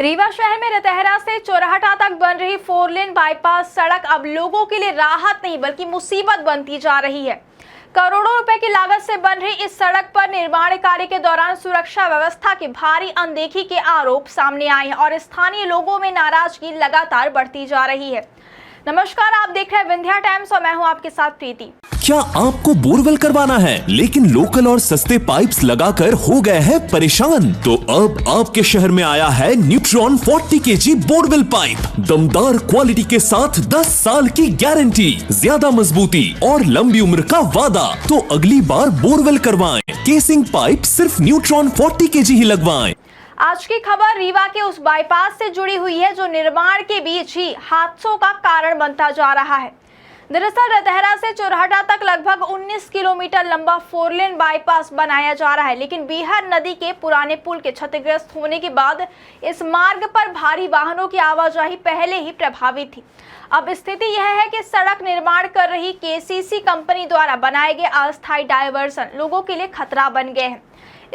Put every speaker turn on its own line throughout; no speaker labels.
रीवा शहर में रतहरा से चौराहा तक बन रही 4 लेन बाईपास सड़क अब लोगों के लिए राहत नहीं बल्कि मुसीबत बनती जा रही है। करोड़ों रुपए की लागत से बन रही इस सड़क पर निर्माण कार्य के दौरान सुरक्षा व्यवस्था की भारी अनदेखी के आरोप सामने आए हैं और स्थानीय लोगों में नाराजगी लगातार बढ़ती जा रही है। नमस्कार, आप देख रहे हैं विंध्या टाइम्स और मैं हूं आपके साथ प्रीति।
क्या आपको बोरवेल करवाना है लेकिन लोकल और सस्ते पाइप्स लगाकर हो गए हैं परेशान? तो अब आपके शहर में आया है न्यूट्रॉन 40 kg बोरवेल पाइप। दमदार क्वालिटी के साथ 10 साल की गारंटी, ज्यादा मजबूती और लंबी उम्र का वादा। तो अगली बार बोरवेल करवाएं, केसिंग पाइप सिर्फ न्यूट्रॉन 40 kg ही लगवाएं।
आज की खबर रीवा के उस बाईपास से जुड़ी हुई है जो निर्माण के बीच ही हादसों का कारण बनता जा रहा है। दरअसल रतहरा से चौराहा तक लगभग 19 किलोमीटर लंबा 4 लेन बाईपास बनाया जा रहा है, लेकिन बीहर नदी के पुराने पुल के क्षतिग्रस्त होने के बाद इस मार्ग पर भारी वाहनों की आवाजाही पहले ही प्रभावित थी। अब स्थिति यह है कि सड़क निर्माण कर रही केसीसी कंपनी द्वारा बनाए गए अस्थायी डायवर्सन लोगों के लिए खतरा बन गए हैं।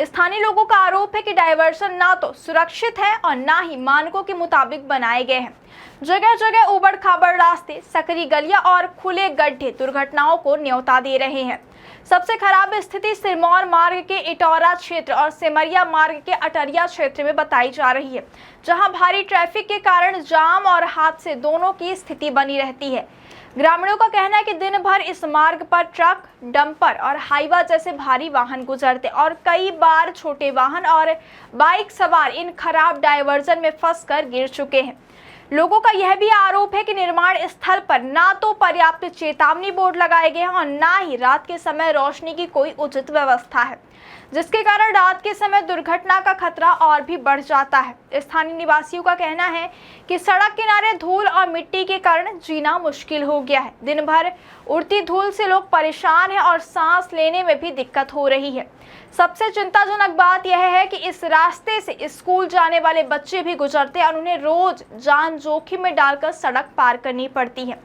स्थानीय लोगों का आरोप है कि डायवर्सन ना तो सुरक्षित है और ना ही मानकों के मुताबिक बनाए गए हैं। जगह जगह उबड़ खाबड़ रास्ते, सकरी गलियां और खुले गड्ढे दुर्घटनाओं को न्योता दे रहे हैं। सबसे खराब स्थिति सिरमौर मार्ग के इटौरा क्षेत्र और सिमरिया मार्ग के अटरिया क्षेत्र में बताई जा रही है, जहां भारी ट्रैफिक के कारण जाम और हादसे दोनों की स्थिति बनी रहती है। ग्रामीणों का कहना है कि दिन भर इस मार्ग पर ट्रक, डंपर और हाईवा जैसे भारी वाहन गुजरते और कई बार छोटे वाहन और बाइक सवार इन खराब डायवर्जन में फंसकर गिर चुके हैं। लोगों का यह भी आरोप है कि निर्माण स्थल पर ना तो पर्याप्त चेतावनी बोर्ड लगाए गए हैं और ना ही रात के समय रोशनी की कोई उचित व्यवस्था है, जिसके कारण रात के समय दुर्घटना का खतरा और भी बढ़ जाता है। स्थानीय निवासियों का कहना है कि सड़क किनारे धूल और मिट्टी के कारण जीना मुश्किल हो गया है। दिन भर उड़ती धूल से लोग परेशान हैं और सांस लेने में भी दिक्कत हो रही है। सबसे चिंताजनक बात यह है कि इस रास्ते से स्कूल जाने वाले बच्चे भी गुजरते हैं और उन्हें रोज जान जोखिम में डालकर सड़क पार करनी पड़ती है।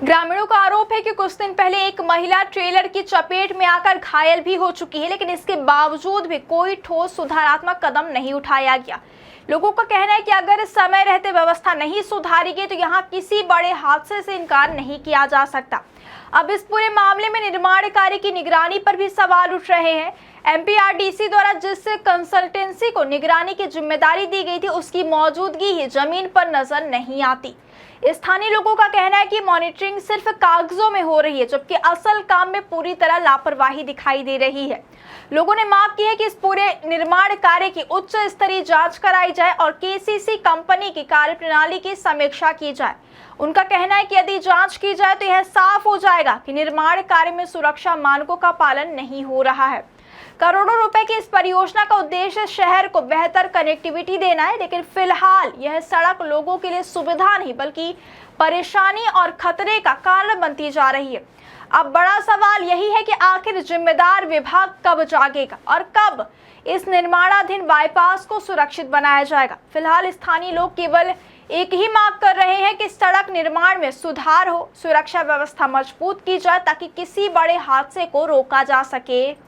ग्रामीणों का आरोप है कि कुछ दिन पहले एक महिला ट्रेलर की चपेट में आकर घायल भी हो चुकी है, लेकिन इसके बावजूद भी कोई ठोस सुधारात्मक कदम नहीं उठाया गया। लोगों का कहना है कि अगर समय रहते व्यवस्था नहीं सुधारी गई तो यहाँ किसी बड़े हादसे से इनकार नहीं किया जा सकता। अब इस पूरे मामले में निर्माण कार्य की निगरानी पर भी सवाल उठ रहे हैं। एमपीआरडीसी द्वारा जिस कंसल्टेंसी को निगरानी की जिम्मेदारी दी गई थी उसकी मौजूदगी ही जमीन पर नजर नहीं आती। स्थानीय लोगों का कहना है कि मॉनिटरिंग सिर्फ कागजों में हो रही है, जबकि असल काम में पूरी तरह लापरवाही दिखाई दे रही है। लोगों ने मांग की है कि इस पूरे निर्माण कार्य की उच्च स्तरीय जांच कराई जाए और केसीसी कंपनी की कार्यप्रणाली की समीक्षा की जाए। उनका कहना है कि यदि जांच की जाए तो यह साफ हो जाएगा कि निर्माण कार्य में सुरक्षा मानकों का पालन नहीं हो रहा है। करोड़ों रुपए की इस परियोजना का उद्देश्य शहर को बेहतर कनेक्टिविटी देना है, लेकिन फिलहाल यह सड़क लोगों के लिए सुविधा नहीं बल्कि परेशानी और खतरे का कारण बनती जा रही है। अब बड़ा सवाल यही है कि आखिर जिम्मेदार विभाग कब जागेगा और कब इस निर्माणाधीन बाईपास को सुरक्षित बनाया जाएगा। फिलहाल स्थानीय लोग केवल एक ही मांग कर रहे हैं कि सड़क निर्माण में सुधार हो, सुरक्षा व्यवस्था मजबूत की जाए ताकि किसी बड़े हादसे को रोका जा सके।